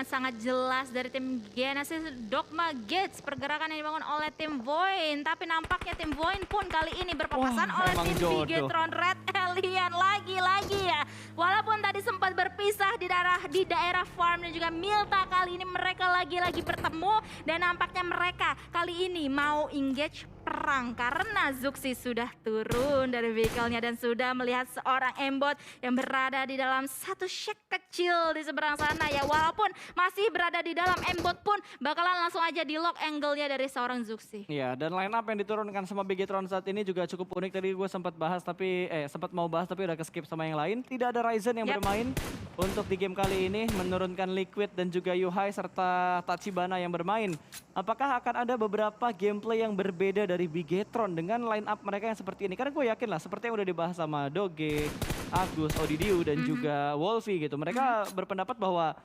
dengan sangat jelas dari tim Genesis. Dogma Gates, pergerakan yang dibangun oleh tim Void. Tapi nampaknya tim Void pun kali ini berpapasan oleh emang tim jodoh. Bigetron Red Alien lagi-lagi ya. Walaupun tadi sempat berpisah di daerah farm dan juga Milta, kali ini mereka lagi-lagi bertemu. Dan nampaknya mereka kali ini mau engage perang karena Zuxi sudah turun dari vehicle-nya dan sudah melihat seorang embot yang berada di dalam satu shack kecil di seberang sana ya. Walaupun masih berada di dalam, embot pun bakalan langsung aja di lock angle-nya dari seorang Zuxi. Iya, dan line up yang diturunkan sama Bigetron saat ini juga cukup unik. Tadi gue sempat bahas sempat mau bahas tapi udah ke-skip sama yang lain. Tidak ada Ryzen yang bermain untuk di game kali ini, menurunkan Liquid dan juga Yuhai serta Tachibana yang bermain. Apakah akan ada beberapa gameplay yang berbeda dari Bigetron dengan line up mereka yang seperti ini? Karena gue yakin lah, seperti yang udah dibahas sama Doge, Agus, Odidiu dan juga Wolfie gitu. Mereka berpendapat bahwa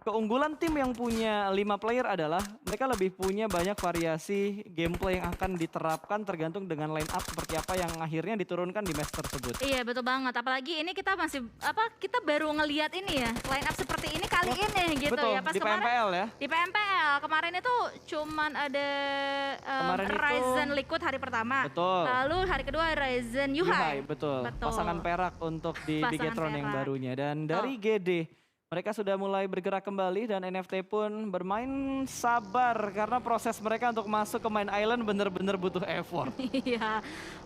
keunggulan tim yang punya 5 player adalah mereka lebih punya banyak variasi gameplay yang akan diterapkan tergantung dengan line up seperti apa yang akhirnya diturunkan di match tersebut. Iya betul banget, apalagi ini kita kita baru ngelihat ini ya, line up seperti ini kali ini gitu betul, ya. Pas di kemarin PMPL ya. Di PMPL kemarin itu cuman ada Ryzen Liquid hari pertama. Betul. Lalu hari kedua Ryzen Yuhai. Betul. Pasangan perak untuk di Pasangan Bigetron yang perak. barunya. Dan dari GD mereka sudah mulai bergerak kembali dan NFT pun bermain sabar karena proses mereka untuk masuk ke main island benar-benar butuh effort. Iya,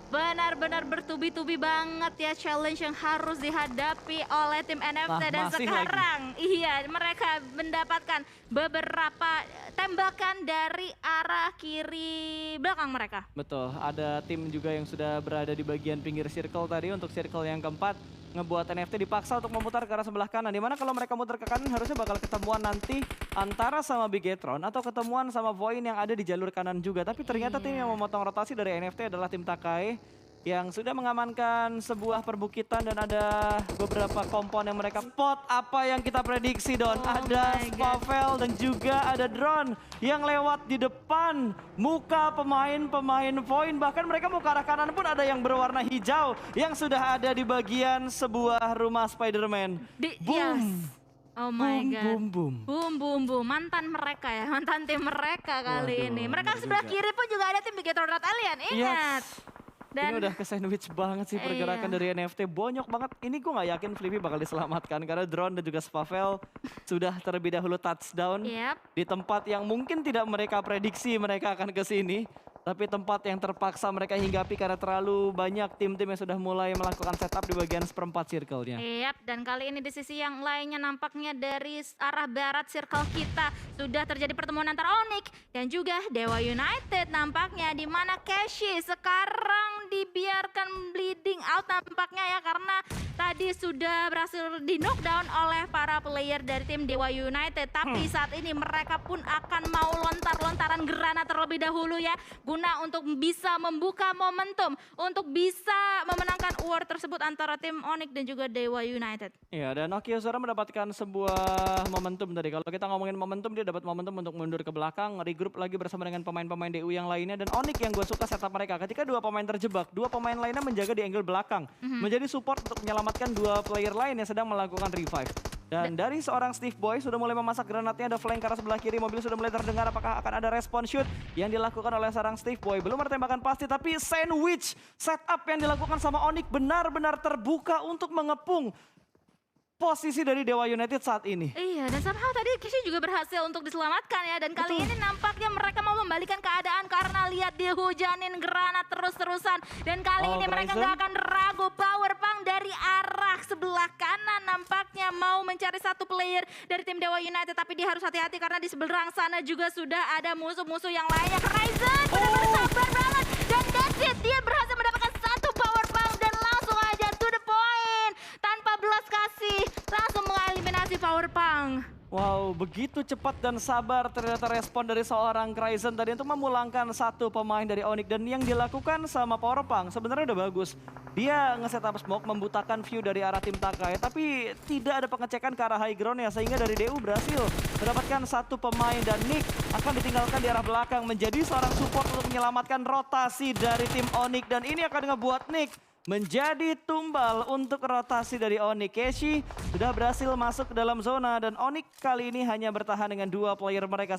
benar-benar bertubi-tubi banget ya challenge yang harus dihadapi oleh tim NFT dan masih sekarang iya mereka mendapatkan beberapa tembakan dari arah kiri belakang mereka. Betul, ada tim juga yang sudah berada di bagian pinggir circle tadi untuk circle yang keempat. Ngebuat NFT dipaksa untuk memutar ke arah sebelah kanan. Dimana kalau mereka muter ke kanan harusnya bakal ketemuan nanti antara sama Bigetron atau ketemuan sama Void yang ada di jalur kanan juga. Tapi ternyata tim yang memotong rotasi dari NFT adalah tim Takai yang sudah mengamankan sebuah perbukitan dan ada beberapa kompon yang mereka spot. Apa yang kita prediksi Don, ada Spavel dan juga ada drone yang lewat di depan muka pemain-pemain Void. Bahkan mereka mau ke arah kanan pun ada yang berwarna hijau yang sudah ada di bagian sebuah rumah Spider-Man. Boom! Yes. Oh my god. Boom, boom, Boom, boom, boom. Mantan mereka ya, mantan tim mereka kali ini. Mereka sebelah kiri pun juga ada tim Bigetron Red Alien, ingat. Dan ini udah ke sandwich banget sih pergerakan dari NFT, bonyok banget. Ini gue gak yakin Flippy bakal diselamatkan karena drone dan juga Spavel sudah terlebih dahulu touchdown di tempat yang mungkin tidak mereka prediksi mereka akan ke sini. Tapi tempat yang terpaksa mereka hinggapi karena terlalu banyak tim-tim yang sudah mulai melakukan setup di bagian seperempat circle-nya. Dan kali ini di sisi yang lainnya nampaknya dari arah barat circle kita sudah terjadi pertemuan antara Onyx dan juga Dewa United nampaknya, di mana Keshi sekarang dibiarkan bleeding out nampaknya ya, karena tadi sudah berhasil di knockdown oleh para player dari tim Dewa United. Tapi saat ini mereka pun akan mau lontaran granat terlebih dahulu ya, guna untuk bisa membuka momentum untuk bisa memenangkan war tersebut antara tim Onyx dan juga Dewa United. Iya, dan Nokia mendapatkan sebuah momentum tadi. Kalau kita ngomongin momentum, dia dapat momentum untuk mundur ke belakang, regroup lagi bersama dengan pemain-pemain DU yang lainnya. Dan Onyx yang gue suka setup mereka, ketika dua pemain terjebak, dua pemain lainnya menjaga di angle belakang, menjadi support untuk menyelamatkan dua player lain yang sedang melakukan revive. Dan dari seorang Steve Boy sudah mulai memasak granatnya, ada flank ke arah sebelah kiri, mobil sudah mulai terdengar. Apakah akan ada respon shoot yang dilakukan oleh seorang Steve Boy? Belum ada tembakan pasti, tapi sandwich setup yang dilakukan sama Onyx benar-benar terbuka untuk mengepung posisi dari Dewa United saat ini. Iya, dan somehow tadi Keshi juga berhasil untuk diselamatkan ya. Dan kali ini nampaknya mereka mau membalikan keadaan karena lihat dihujanin granat terus-terusan. Dan kali ini mereka nggak akan ragu, power punk dari arah sebelah kanan nampaknya mau mencari satu player dari tim Dewa United. Tapi dia harus hati-hati karena di seberang sana juga sudah ada musuh-musuh yang lainnya. Ryzen benar-benar sabar banget. Dan that's it, dia berhasil mendapatkan satu power punk dan langsung aja to the point. Tanpa belas kasih, langsung mengeliminasi power punk. Wow, begitu cepat dan sabar ternyata respon dari seorang Ryzen tadi untuk memulangkan satu pemain dari Onyx. Dan yang dilakukan sama Powerpunk sebenarnya udah bagus. Dia nge-setup smoke, membutakan view dari arah tim Takai, tapi tidak ada pengecekan ke arah high ground ya, sehingga dari DU berhasil mendapatkan satu pemain dan Nick akan ditinggalkan di arah belakang menjadi seorang support untuk menyelamatkan rotasi dari tim Onyx. Dan ini akan ngebuat Nick menjadi tumbal untuk rotasi dari Onyx. Keshi sudah berhasil masuk ke dalam zona dan Onyx kali ini hanya bertahan dengan 2 player mereka.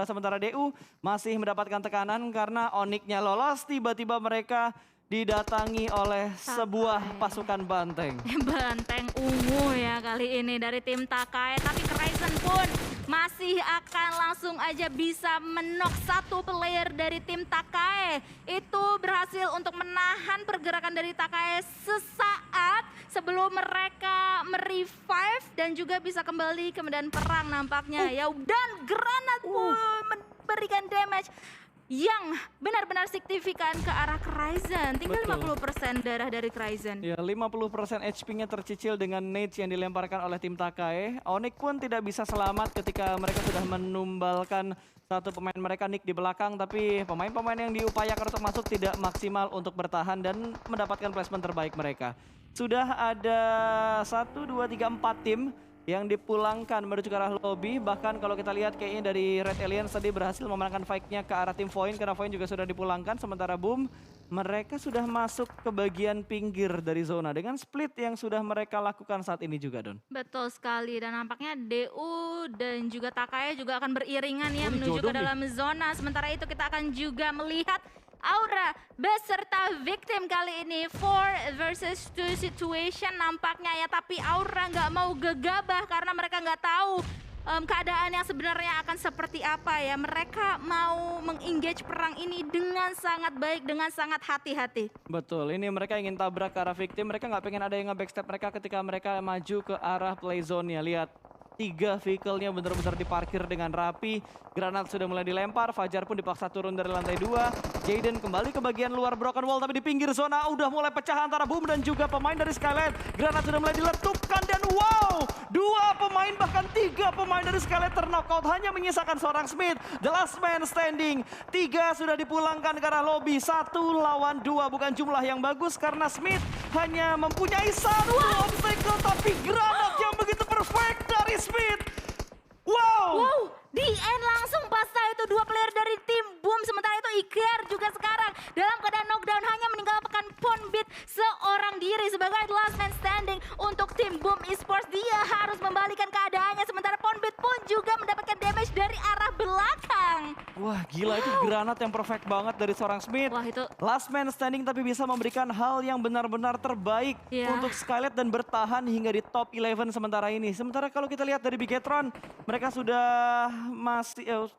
Sementara DU masih mendapatkan tekanan karena Onyx-nya lolos, tiba-tiba mereka didatangi oleh sebuah pasukan banteng. Banteng ungu ya kali ini dari tim Takai. Tapi Cryzen pun masih akan langsung aja bisa menok 1 player dari tim Takai. Itu berhasil untuk menahan pergerakan dari Takai sesaat sebelum mereka merevive dan juga bisa kembali ke medan perang nampaknya. Ya, dan granat pun memberikan damage yang benar-benar signifikan ke arah Cryzen. Tinggal Betul. 50% darah dari Cryzen. Ya, 50% HP-nya tercicil dengan nades yang dilemparkan oleh tim Takai. Onyx pun tidak bisa selamat ketika mereka sudah menumbalkan satu pemain mereka, Nick, di belakang. Tapi pemain-pemain yang diupayakan untuk masuk tidak maksimal untuk bertahan dan mendapatkan placement terbaik mereka. Sudah ada 1, 2, 3, 4 tim yang dipulangkan menuju ke arah lobby. Bahkan kalau kita lihat kayaknya dari Red Aliens tadi berhasil memenangkan fight-nya ke arah tim Void karena Void juga sudah dipulangkan. Sementara Boom, mereka sudah masuk ke bagian pinggir dari zona dengan split yang sudah mereka lakukan saat ini juga, Don. Betul sekali, dan nampaknya DU dan juga Takai juga akan beriringan ya ini menuju jodoh ke dalam zona. Sementara itu kita akan juga melihat Aura beserta Victim kali ini 4 versus 2 situation nampaknya ya. Tapi Aura nggak mau gegabah karena mereka nggak tahu keadaan yang sebenarnya akan seperti apa ya. Mereka mau mengengage perang ini dengan sangat baik, dengan sangat hati-hati. Betul, ini mereka ingin tabrak ke arah Victim. Mereka nggak pengen ada yang nge-backstep mereka ketika mereka maju ke arah play zone-nya. Lihat, 3 vehicle-nya benar-benar diparkir dengan rapi. Granat sudah mulai dilempar, Fajar pun dipaksa turun dari lantai 2. Jaden kembali ke bagian luar broken wall, tapi di pinggir zona udah mulai pecah antara Boom dan juga pemain dari Skylight. Granat sudah mulai diletupkan dan wow, 2 pemain bahkan 3 pemain dari Skylight terknockout, hanya menyisakan seorang Smith. The last man standing. 3 sudah dipulangkan ke arah lobby. 1 lawan 2, bukan jumlah yang bagus karena Smith hanya mempunyai 1 obstacle, tapi granat yang begitu perfect dari Smith. Wow. Wow, di end langsung pasca itu 2 player dari tim Boom. Sementara itu Iker juga sekarang dalam keadaan knockdown, hanya meninggalkan Ponbit seorang diri sebagai last man standing untuk tim Boom Esports. Dia harus membalikan keadaannya, sementara Ponbit pun juga mendapatkan damage dari arah belakang. Wah, gila, itu granat yang perfect banget dari seorang Smith. Wah, itu Last man standing tapi bisa memberikan hal yang benar-benar terbaik Ya. untuk Skylight dan bertahan hingga di top 11 sementara ini. Sementara kalau kita lihat dari Bigetron, mereka sudah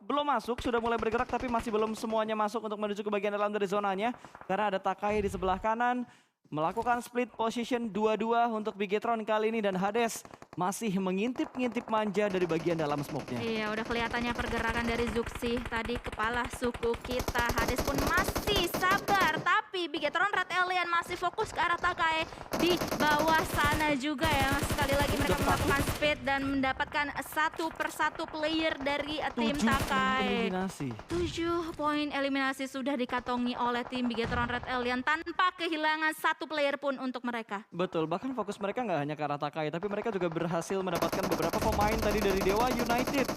belum masuk, sudah mulai bergerak tapi masih belum semuanya masuk untuk menuju ke bagian dalam dari zonanya. Karena ada Takai di sebelah kanan, melakukan split position 2-2 untuk Bigetron kali ini, dan Hades masih mengintip-ngintip manja dari bagian dalam smoke-nya. Iya, udah kelihatannya pergerakan dari Zuxi tadi, kepala suku kita. Hades pun masih sabar, tapi Bigetron Red Alien masih fokus ke arah Takai di bawah sana juga ya. Sekali lagi mereka melakukan speed dan mendapatkan 1 per 1 player dari tim 7 Takai. eliminasi. 7 poin eliminasi sudah dikantongi oleh tim Bigetron Red Alien tanpa kehilangan 1 player pun untuk mereka. Betul, bahkan fokus mereka nggak hanya ke arah Takai, tapi mereka juga berhasil mendapatkan beberapa pemain tadi dari Dewa United.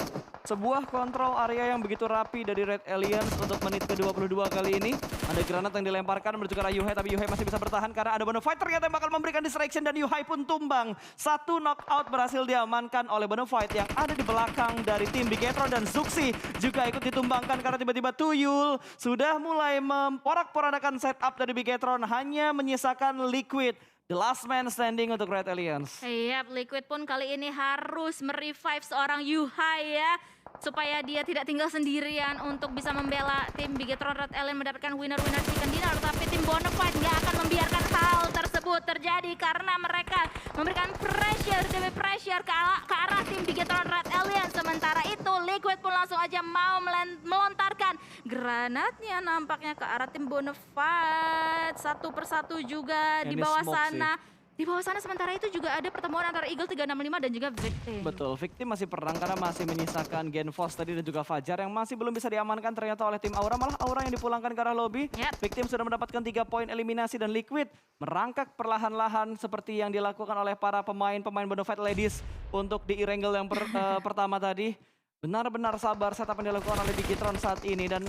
Sebuah kontrol area yang begitu rapi dari Red Aliens untuk menit ke-22 kali ini. Ada granat yang dilemparkan menuju ke arah Yuhai, tapi Yuhai masih bisa bertahan karena ada Bonafide ternyata yang bakal memberikan distraction dan Yuhai pun tumbang. 1 knockout berhasil diamankan oleh Bonafide yang ada di belakang dari tim Bigetron, dan Zuxi juga ikut ditumbangkan karena tiba-tiba Tuyul sudah mulai memporak-porandakan setup dari Bigetron, hanya menyisakan Liquid. The last man standing untuk Red Aliens. Yap, Liquid pun kali ini harus merevive seorang Yuhai ya, supaya dia tidak tinggal sendirian untuk bisa membela tim Bigetron Red Alien mendapatkan winner-winner chicken dinner. Tapi tim Bonafide nggak akan membiarkan hal tersebut terjadi karena mereka memberikan pressure demi pressure ke arah tim Bigetron Red Alien. Sementara itu Liquid pun langsung aja mau melontarkan granatnya nampaknya ke arah tim Bonafide. 1 per 1 juga di Ini bawah smoke sana. Di bawah sana sementara itu juga ada pertemuan antara Eagle 365 dan juga Victim. Betul, Victim masih perang karena masih menyisakan Genfos tadi dan juga Fajar yang masih belum bisa diamankan ternyata oleh tim Aura. Malah Aura yang dipulangkan ke arah lobby. Yep. Victim sudah mendapatkan 3 poin eliminasi dan Liquid merangkak perlahan-lahan seperti yang dilakukan oleh para pemain Bonafide Ladies untuk di Irangel yang pertama tadi. Benar-benar sabar setup yang dilakukan oleh Bigetron saat ini. Dan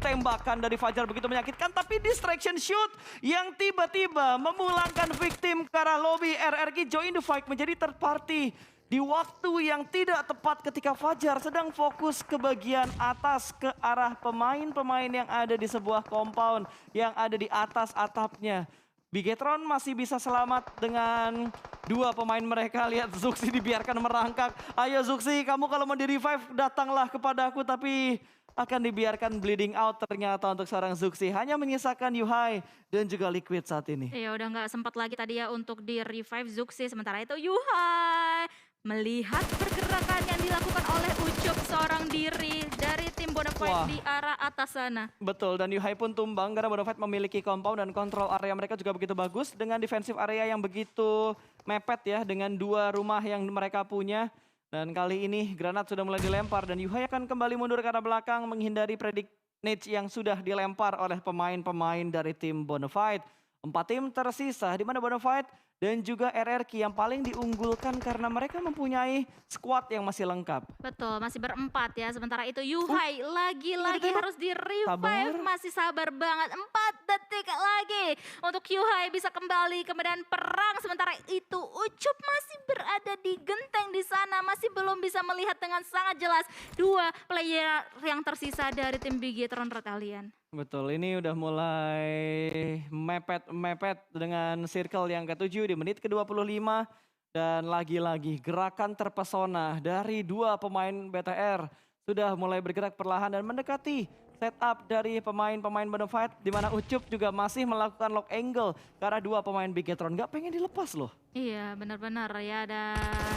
tembakan dari Fajar begitu menyakitkan. Tapi distraction shoot yang tiba-tiba memulangkan victim ke arah lobby. RRQ join the fight menjadi third party. Di waktu yang tidak tepat ketika Fajar sedang fokus ke bagian atas. Ke arah pemain-pemain yang ada di sebuah compound. Yang ada di atas atapnya. Bigetron masih bisa selamat dengan dua pemain mereka. Lihat Zuxi dibiarkan merangkak. Ayo Zuxi, kamu kalau mau di-revive datanglah kepadaku. Tapi akan dibiarkan bleeding out ternyata untuk seorang Zuxi. Hanya menyisakan Yuhai dan juga Liquid saat ini. Ya udah nggak sempat lagi tadi ya untuk di-revive Zuxi. Sementara itu Yuhai melihat pergerakan yang dilakukan oleh Ucup seorang diri dari tim Bonafide di arah atas sana. Betul, dan Yuhai pun tumbang karena Bonafide memiliki compound dan kontrol area mereka juga begitu bagus. Dengan defensive area yang begitu mepet ya, dengan dua rumah yang mereka punya. Dan kali ini granat sudah mulai dilempar dan Yuhai akan kembali mundur ke arah belakang menghindari predict nades yang sudah dilempar oleh pemain-pemain dari tim Bonafide. 4 tim tersisa di mana Bonafide dan juga RRQ yang paling diunggulkan karena mereka mempunyai squad yang masih lengkap. Betul, masih berempat ya. Sementara itu Yuhai lagi-lagi harus di-revive. Masih sabar banget. 4 detik lagi untuk Yuhai bisa kembali ke medan perang. Sementara itu Ucup masih berada di genteng di sana. Masih belum bisa melihat dengan sangat jelas dua player yang tersisa dari tim Bigetron Red Alien. Betul, ini udah mulai mepet dengan circle yang ke-7 di menit ke-25. Dan lagi-lagi gerakan terpesona dari dua pemain BTR sudah mulai bergerak perlahan dan mendekati setup dari pemain-pemain Bonafide. Di mana Ucup juga masih melakukan lock angle ke arah dua pemain Bigetron. Gak pengen dilepas loh. Iya benar-benar ya, dan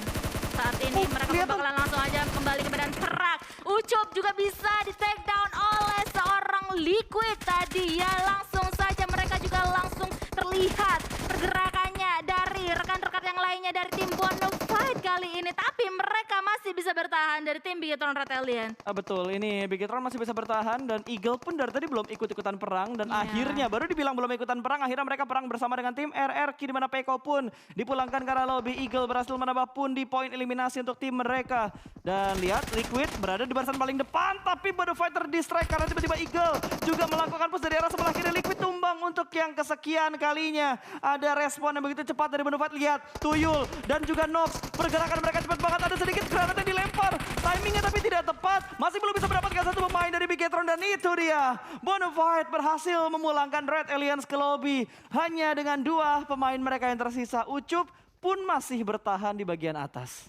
saat ini mereka bakalan langsung aja kembali ke medan perang. Ucup juga bisa di take down oleh seorang Liquid tadi ya. Langsung saja mereka juga langsung terlihat pergerakannya dari rekan-rekan yang lainnya dari tim Bonafide kali ini. Tapi mereka masih bisa bertahan dari tim Bigetron Red Alien. Betul, ini Bigetron masih bisa bertahan dan Eagle pun dari tadi belum ikut-ikutan perang. Dan akhirnya baru dibilang belum ikutan perang, akhirnya mereka perang bersama dengan tim RRQ. Di mana Peko pun dipulangkan ke arah lobby. Eagle berhasil menambah pun di poin eliminasi untuk tim mereka. Dan lihat Liquid berada di barisan paling depan. Tapi Bonafide terdistract karena tiba-tiba Eagle juga melakukan push dari arah sebelah kiri. Liquid tumbang untuk yang kesekian kalinya. Ada respon yang begitu cepat dari Bonafide. Lihat Tuyul dan juga Nox. Pergerakan mereka cepat banget. Ada sedikit granat yang dilempar. Timingnya tapi tidak tepat. Masih belum bisa mendapatkan satu pemain dari Bigetron. Dan itu dia. Bonafide berhasil memulangkan Red Aliens ke lobby. Hanya dengan dua pemain mereka yang tersisa. Ucup pun masih bertahan di bagian atas.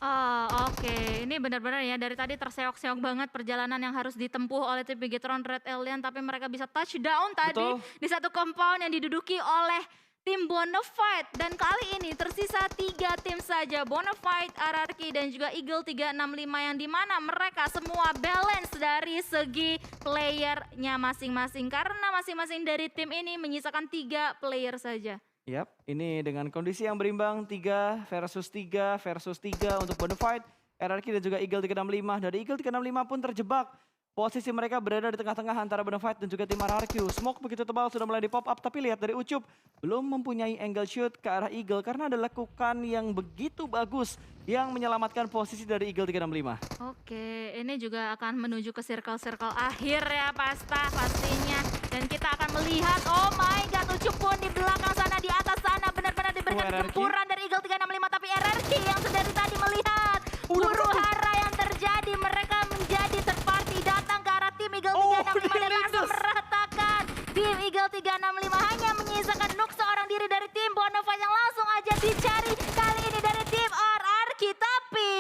Oke. Ini benar-benar ya dari tadi terseok-seok banget perjalanan yang harus ditempuh oleh tim Bigetron Red Alien. Tapi mereka bisa touchdown tadi di satu compound yang diduduki oleh tim Bonafide. Dan kali ini tersisa 3 tim saja. Bonafide, RRQ dan juga Eagle 365 yang dimana mereka semua balance dari segi playernya masing-masing. Karena masing-masing dari tim ini menyisakan 3 player saja. Yap, ini dengan kondisi yang berimbang 3 versus 3 versus 3 untuk Bonafide, RRQ dan juga Eagle 365. Dari Eagle 365 pun terjebak. Posisi mereka berada di tengah-tengah antara Bonafide dan juga tim RRQ. Smoke begitu tebal sudah mulai di pop up, tapi lihat dari Ucup belum mempunyai angle shoot ke arah Eagle karena ada lekukan yang begitu bagus yang menyelamatkan posisi dari Eagle 365. Oke, ini juga akan menuju ke circle-circle akhir ya pastinya. Dan kita akan melihat, oh my god, Ucup pun di belakang sana, di atas sana benar-benar diberikan gempuran dari Eagle 365. Tapi RRQ yang dari tadi melihat huru hara yang terjadi, mereka menjadi third party datang ke arah tim Eagle 365 dan langsung meratakan. Tim Eagle 365 hanya menyisakan Nuk seorang diri dari tim Bonafide yang langsung aja dicari kali ini dari tim RRQ. Tapi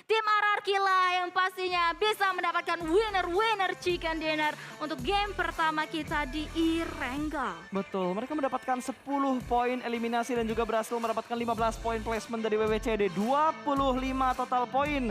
tim RRQ lah yang pastinya bisa mendapatkan winner chicken dinner untuk game pertama kita di Erangel. Betul, mereka mendapatkan 10 poin eliminasi dan juga berhasil mendapatkan 15 poin placement dari WWCD. 25 total poin